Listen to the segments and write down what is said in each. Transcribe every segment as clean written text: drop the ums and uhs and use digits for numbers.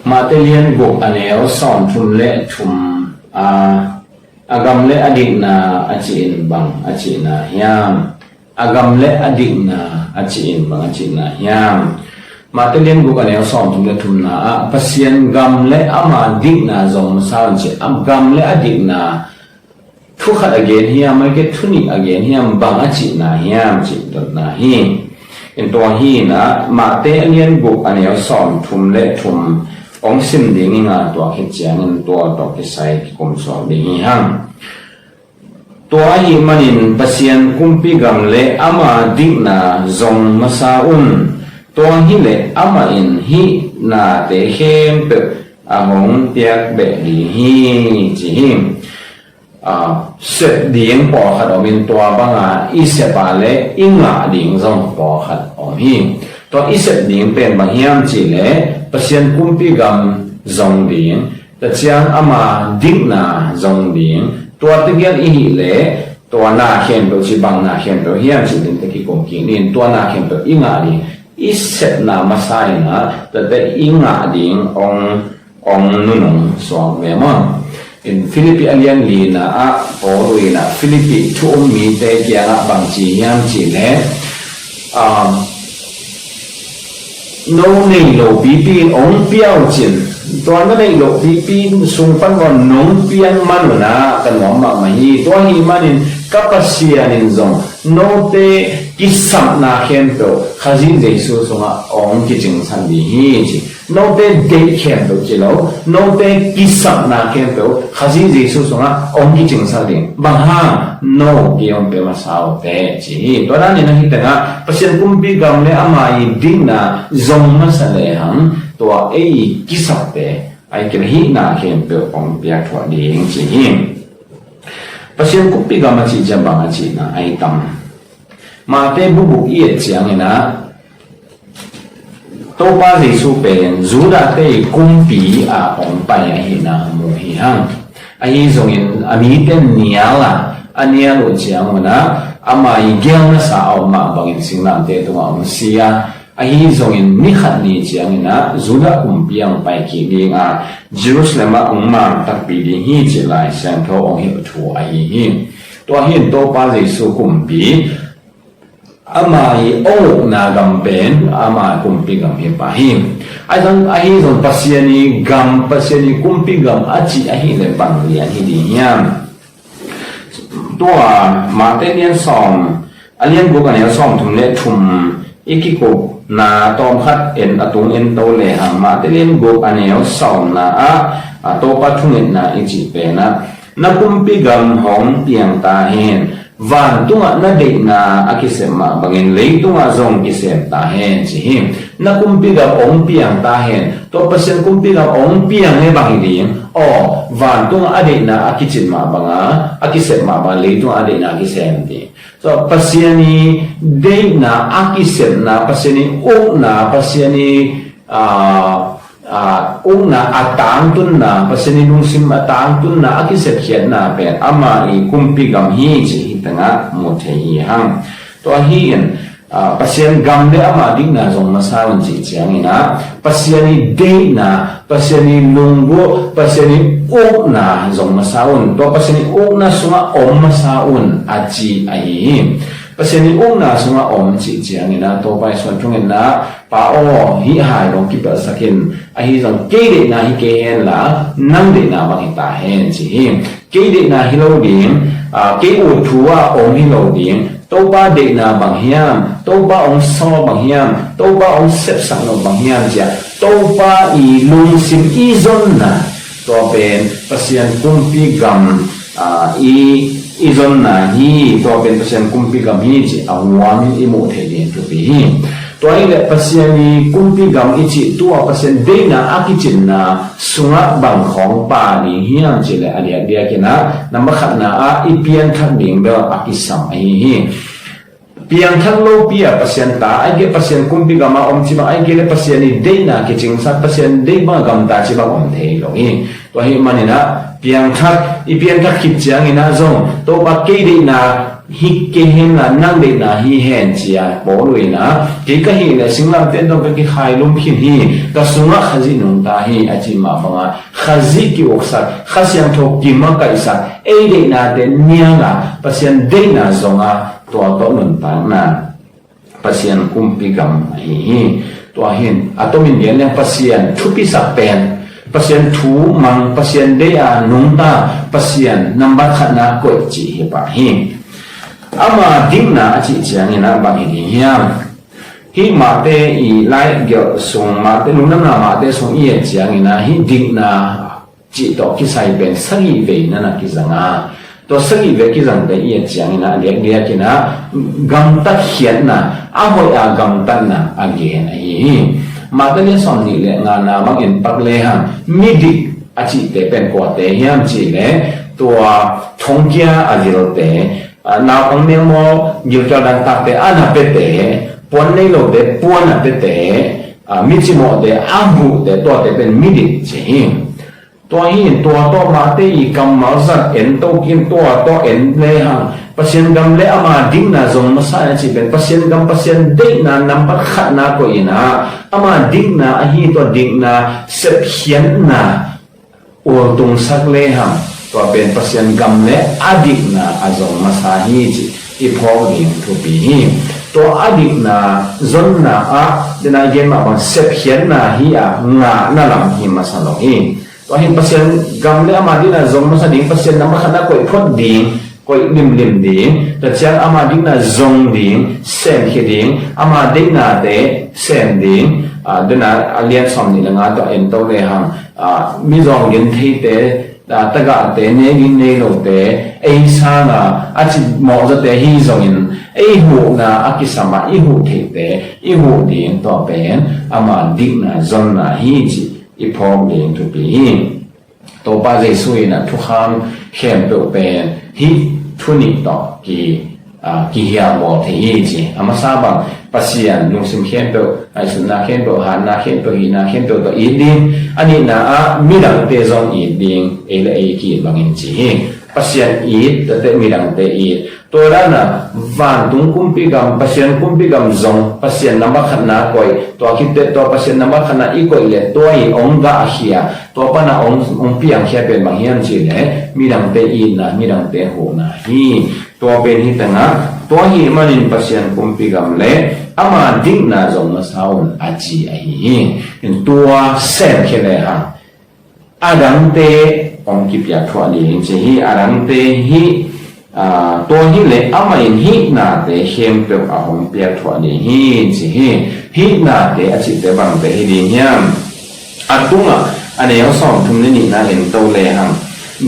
ma te lian guk aneo son thum le thum agam le adik na achin bang achina hiam agam le adik na achin bang achina hiam ma te lian guk aneo son thum le thum na pasien gam le ama dik na zong sawan che gam le adik na thu khat again hiam mai ke thuni again hiam bang achina hiam chi dot na hi in to hi na ma te lian guk aneo son thum le thum ong sim ding nga to ke chiang in to ke sai ki kom so ding hang to hi manin pasien kumpi gam le ama dik na zong masaun to hi le ama in hi na te hem pe ahong tiak be di hi chi him set ding po khat omin to banga i se pa le inga ding zong po khat om hi to i set ding pen bang hiam chi le pasien kumpi gam zong ding ta chiang ama dik na zong ding to te gyal i hi le to na khen to chi bang na khen to hiam chi din te ki kom ki nin to na khen to inga ding i set na masai na ta te inga ding ong nunong so me ma in Philippi alian li na o ri na Philippi thu mi te kya bang chi hiam chi le no nei lo pi pi ong piao chin to na nei lo pi pi sung pan gon nong pian man na kan wa ma hi to hi manin kapasian in zong no te kisam na khen to khazi jesu songa ong ki jing san di hi chi no te de khen to chi lo no te kisam na khen to khazi jesu songa ong ki jing san di bang ha no ki ong pe ma sao te chi to na ni na hi ta nga pasien kumpi gam le amai ding na zong ma sa le hang to ai kisap te ai ke hi na khen pe ong pia thwa ding chi hi pasien kumpi gam chi jam bang chi na ai tam ma te bu bu ye chiang ina to pa ji su pen zu da te kumpi ong pa ya hi na mu hi hang ai zong in ami ten niala ania lo chiang na ama i gyang na sa au ma bang in sing nam te to ong sia ai zong in mi khat ni chiang ina zu da kumpi ang pai ki ding Jerusalem ong ma tak pi di hi chi lai sang tho ong hi thu ai hi to hin to pa ji su kumpi amai o na gam pen ama kumpi gam hi pa hi ai zong pasiani kumpi gam achi ahi le bang lian hi di hiam to ma te nian som alian bu kan ya som thum le thum ikiko na tom khat en atung en to le hang ma te nian bu an ya som na to pa thung na ichi pe na kumpi gam hong piang ta hen van tunga na de na akisem ma bangin lei tunga zong kisem ta hen chi him na kumpi ga ong piang ta hen to pasien kumpi ga ong piang he bang ding o van tunga ade na akichin ma banga akisem ma ba lei tunga ade na akisem di so pasieni de na akisem na pasieni o na pasieni na atang tun na paseni nung sim atang tun na akisep khiat na pen ama I kumpi gam hi chi tanga mo the hi hang to hi en pasien gam le ama ding na zong masawan chi chiang ina pasiani de na pasiani lunggo pasiani ok na zong masawan to pasiani ok na sunga om masawan achi ai pasiani ok na sunga om chi chiang ina to pai son thung na pa o hi hai long ki pa sakin ahi zong ke de na hi ke hen la nang de na ba hi ta hen chi ke de na hi lo ding ke u thua ong hi lo ding to ba de na bang hiam to ba ong so bang hiam to ba ong sep sang no bang hiam ja to ba I lung sim I zon na to ben pasian kumpi gam I zon na hi to ben pasian kumpi gam hi chi awam I mo the den to bi to ai le pasiani kumpi gam ichi tua pasien de na akichin na sunga bang khong pa ni hiam chi le alia dia kina namba khat na ipian khat ding be akisam ai hi piang khat lo pia pasien ta ai ge pasien kumpi gam om chi ba ai ge le pasiani de na kiching sa pasien de ba gam ta chi ba om the lo hi to hi manina piang khat ipian khat khit chiang ina zong to ba ke de na hi ke hen na nang de na hi hen chia bo lui na ke ka hi le singlam te do ke khai lum phin hi ka sunga khazi nung ta hi achi ma banga khazi ki oksa khasyang thok ki ma ka isa ei de na te nia nga pasien de na zonga to nun ta na pasien kumpi gam hi to hin atomin dia yang pasien thupi sa pen pasien thu mang pasien de a nung ta pasien number khana ko chi hi pa hi ama dingna chi chiang ina ba hi hiam hi ma te i lai gyo sung ma te lu nam na ma te sung i chiang ina hi dingna chi to ki sai ben sagi ve na na ki zanga to sagi ve ki zang te i chiang ina le le ki na gam ta hian na a hoi a gam ta na again hi ma te le som ni le nga na ma in pak le ham mi dik a chi te pen ko te hiam chi le to thong kia a zil te nào ông nêu mô nhiều cho đang tập để ăn hạt để buôn lấy lộc để buôn hạt để mít chỉ mò để ăn vụ để to để bên mít chỉ to hin to mà tây cầm máu giật ấn to kim to ấn lê hàng pasien gam lê ama ding na zong masa chỉ bên pasien gam pasien ding na nampak khát na ko ina ama ding na hi to ding na sep hian na tung sak lê hàng to ben pasien gam le adik na azong masahi ji iphong ling thu pi to adik na zon na a dena gen ma ban sep hian na hi a nga na lam hi masalo hi to hin pasien gam le ama dina zong masa ding pasien na khana koi phot ding koi lim ding ta chang ama ding na zong ding sen hi ding ama ding na de sen ding dena alian som ni nga to en to le ham mi zong gen thi te taga te ne gin ne lo te ei sa na achi mo za te hi zong in ei hu na akisama i hu the te i hu din to pen ama dik na zon na hi chi i phom din to pi to ba je sui na thu kham khem pe pen hi thuni to ki hia mo the hi chi ama sa bang pasien lung sim khem pe ai sun na khem pe han na khem pe hi na khem pe to i din ani na a mi dang te zong i ding e le e ki bangin chi pasien i te mi dang te i to ra na van tung kum pi gam pasien kum pi gam zong pasien namba khana koi to ki te to pasien namba khana i koi le to i ong ga hia to pa na ong piang hia pe bang hian chi le mi dang te i na mi dang te ho na hi to pen hi tanga to hi manin pasien kum pi gam le ama ding na zong na saun aji ai in tua sen khele ha adang te ong ki pya thwa li chi hi adang te hi to hi le ama in hi na te hem pe a ong pya thwa li hi chi hi na te achi te bang te hi ding hiam atunga ane yo som thum ni na in to le ham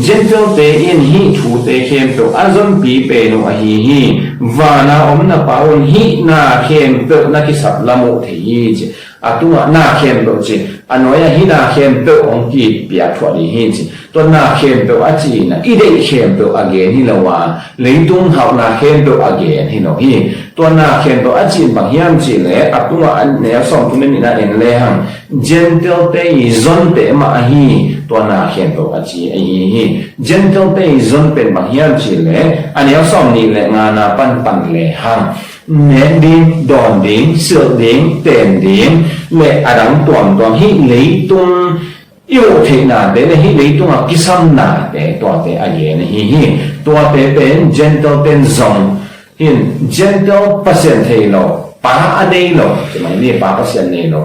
gentle te in hi thu te hem pe azon pi pe no a hi vana om na paun hi na hem pe na ki sap lamu the hi chi atunga na hem pe chi anoya hi na hem pe ong ki pya thwa li hi chi to na hem pe a chi na i de hem pe again hi lawa leitung hau na hem pe again hi no hi to na hem pe a chi bang hiam chi le atunga an ne som tu ni na en le ham gentle te i zon te ma hi to na hem pe a chi ai hi gentle te i zon pe bang hiam chi le an ya som ni le nga na pan le ham nén đinh đòn đinh sượng đinh tiền đinh lệ đắng toàn hi lấy tung yêu thế nào để hi lấy tung cái xăm nào để toàn để ai hi toàn để bên gentle bên dòng hiện gentle passion thế lo pa anh đây lo thì mày đi pa passion này lo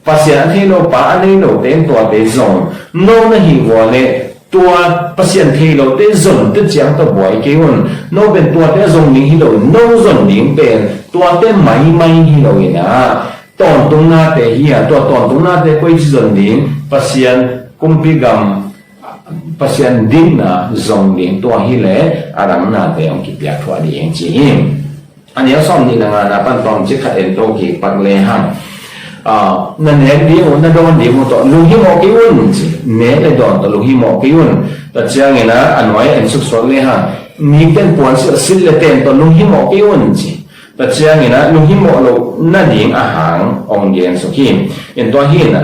passion thế lo pa anh đây lo đến toàn để dòng nó hi vào lệตัวpasien thi lo te zon te chiang to boy ke un no ben tua te zong ning hi lo no zon ning ben tua te mai hi lo ina ton tung na te hi a to ton tung na te koi zon ning pasien kumpi gam pasien din na zong ning tua hi le aram na te ong ki pya thwa di eng chi ani a som ni na na pan tong chi kha en to ki pak le ham na nén đi một na đòn đi một tổ lung hi mò cái un nén lại đòn tổ lung hi mò cái un ta chia nghe na anh nói anh sụp sôi lên ha ni tên quan sự xin là tên tổ lung hi mò cái un chứ ta chia nghe na lung hi mò lo na điên à hàng ông điên số kim en to hi na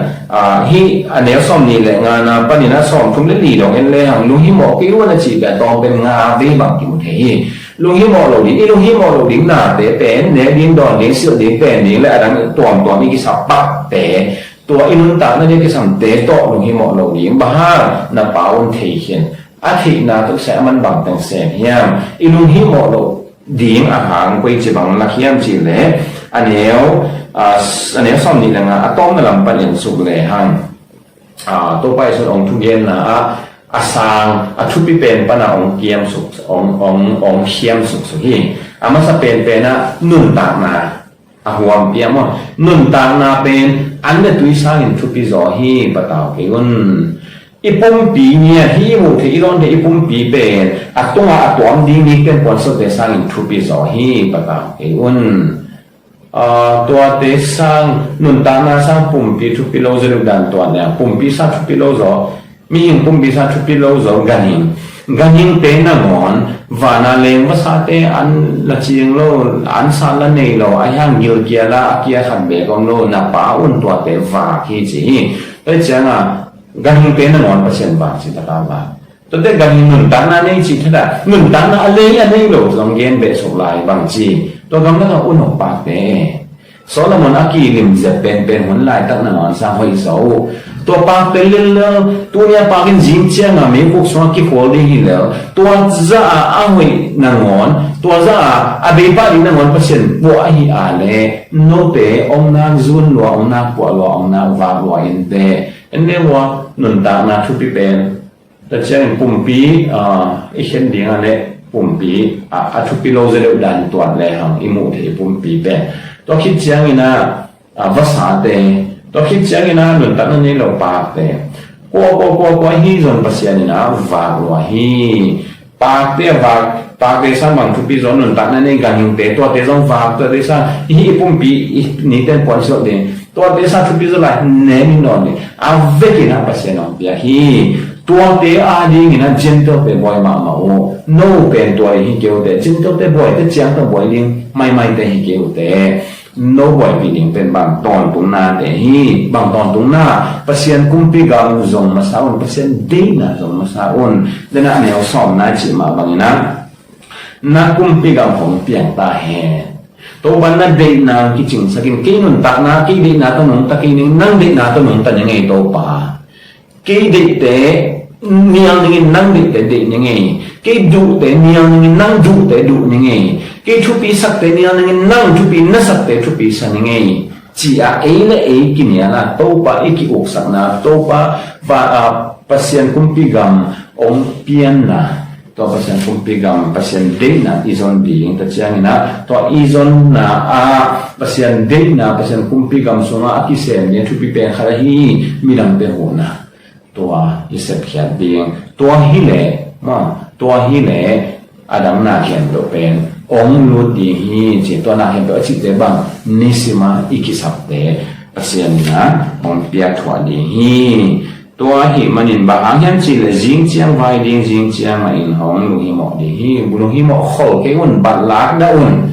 hi anh ấy xóm ni lại nga na pan ni na xóm không lấy lì đồng en le hàng lung hi mò cái un là chỉ cả to bên nga với bằng kiểu thế lung hi mo lo ding lung hi mo lo ding na te pen ne ding don ding sil ding pen ni la dang tuam mi ki sa pak te tua inun ta na ki sam te to lung hi mo lo ding ba ha na paun thei hian a thi na to se man bang tang se hiam ilung hi mo lo ding a hang koi chi bang la hiam chi le aneo som ni la nga atom na lam pan in su le hang to pai so ong thu gen na asang athupi pen pana ong kiam su ong hiam su hi ama sa pen na nun ta na huam piam mo nun ta na pen an le tui sang in thupi zo hi pataw ke un ipum pi nia hi mu the ilon de ipum pi pen atunga atom ding ni pen pon so de sang in thupi zo hi pataw ke un tua te sang nun ta na sang pum pi thupi lo zo dan tua ne pum pi sa thupi lo zo mi hing pum pi sa thupi lo zo ganin te na ngon và na leng va sa te an la chiang lo an sa la nei lo ai hang nhiều kia la kia khan be kong lo na pa un tua te va ki chi te chang ganin te na ngon pa chen ba chi ta ba to te ganin nun ta na nei chi tha nun ta na ale lo long gen be so lai bang chi to gam na un ho pa te Solomon aki lim pen hun lai tak na ngon sa hoi so to pa te lel tu nia pa kin jing chiang a me buk so ki holding hi le to za a hoi na ngon to za a be pa ni na ngon pa chen bo a hi a le no te ong na zun lo ong na po lo ong na va lo in te en ne wa nun ta na thu pi pen ta chang pum pi i chen ding a le pum pi a thu pi lo ze le dan tuan le hang i mu the pum pi pen to khit chiang ina va sa te to khit chiang ina nun ta ni lo pa te ko hi zon pasian ina va lo hi pa te sa mang thu pi zon nun ta na ni gan hing te to te zon va to te sa hi pum pi ni ten pon so de to te sa thu pi zo la ne ni no ni a ve ki na pasian on bia hi tua te a ding ina gentle pe boy ma o no pen to hi ke o de gentle te boy te chiang to boy ding mai te hi ke o te no boy pi ding pen bang ton tung na te hi bang ton tung na pasien kumpi gam zong masaun pasien de na zong masaun dena ne o som na chi ma bang ina na kumpi gam hong piang ta he to ban na de na ki ching sakin ke nun ta na ki de na to nong ta ki ning nang de na to nong ta nge to pa ke de te niang ning nang de nge ke du te niang ning nang du te du nge ke thu pi sak te niang ning nang thu pi na sak te thu pi sa nge chi a le ki nia na to pa ki ok sak na to pa va pasien kumpi gam om pian na to pasien kumpi gam pasien de na izon ding ta chiang na to izon na pasien de na pasien kumpi gam sunga aki sem ne thu pi pe khara hi miram pe ho na tua isep khiat ding tua hi le adam na khen do pen ong lu di hi chi to na khen do chi te bang nisima ikisap te pasien na ong pia thwa di hi tua hi manin ba ang yan chi le jing chiang vai ding jing chiang ma in hong lu hi mo di hi bu lu hi mo khol ke un bat lak da un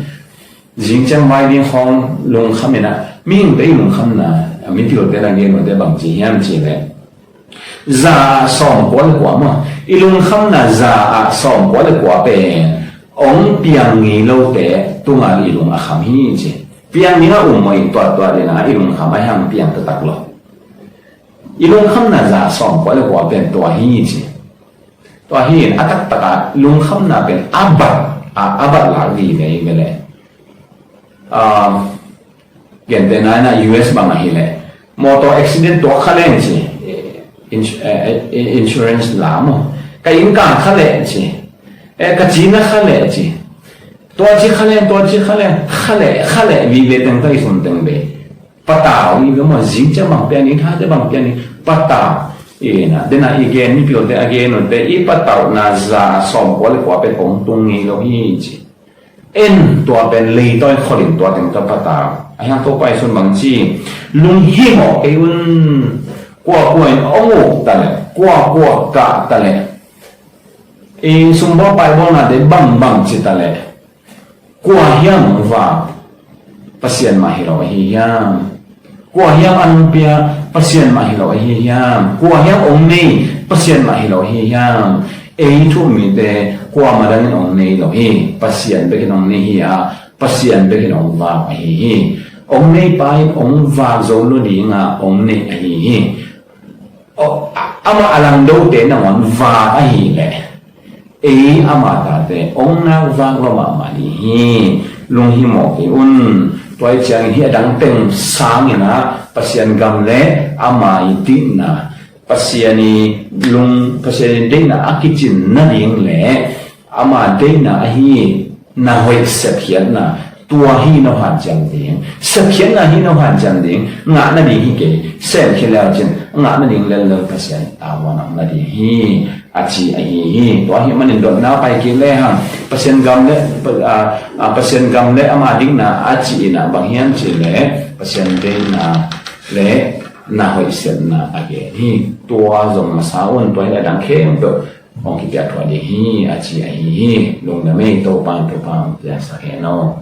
jing chiang vai ding hong lung khamena ming be lung khamna min ti lo te na gen no te bang chi hiam chi le za som kwal kwa ma ilung kham na za som kwal kwa pe ong piang ngi lo te tunga ilung a kham hi che piang ni nga umoi to de na ilung kham ai hang piang ta tak lo ilung kham na za som kwal kwa pe to hi che to hi atak taka lung kham na pe abat la ri nei mele gen te na US bang hi le motor accident to khalen che insurance lamo ka inka khale chi ka china khale chi to chi khale vi ve tang tai sun tang be pata wi ga ma jing cha bang pian ni tha de bang pian ni pata na de na again ni pio de again no de I pata na za som ko le ko pe kong tung ni lo hi chi en to ben le toi kholin to tang ta pata ai hang to pai sun bang chi lung hi mo e un qua ông ta lệ qua cả ta lệ sumbo pai bona de bang chi ta lệ qua hiam và pasien ma hiro hiam qua hiam an pia pasien ma hiro hiam qua hiam ông ni pasien ma hiro hiam thu mi te kwa ma dan ong nei lo hi pasian be kinong nei hi a pasian be kinong va hi ong nei pai ong va zo lo di nga ong nei hi o ama alang do te na wan va a hi le ama ta te ong na va lo ma hi lung hi mo ki toy chang hi adang teng sang ina pasian gam le ama iti na pasiani lung pasiani de na akichin na ding le ama de na hi na hoi sep hian na tua hi no han chang ding sep hian na hi no han chang ding nga na ding hi ke sep hi la chen nga na ding le le pasian awana na ding hi achi hi to hi manin do na pai ki le ha pasien gam le ama ding na achi na bang hian chi le pasien de na le na hoi sen na age hi tua zong ma sa on to le dang khem do ong ki pya thwa de hi achi hi long na me to pa ya sa he no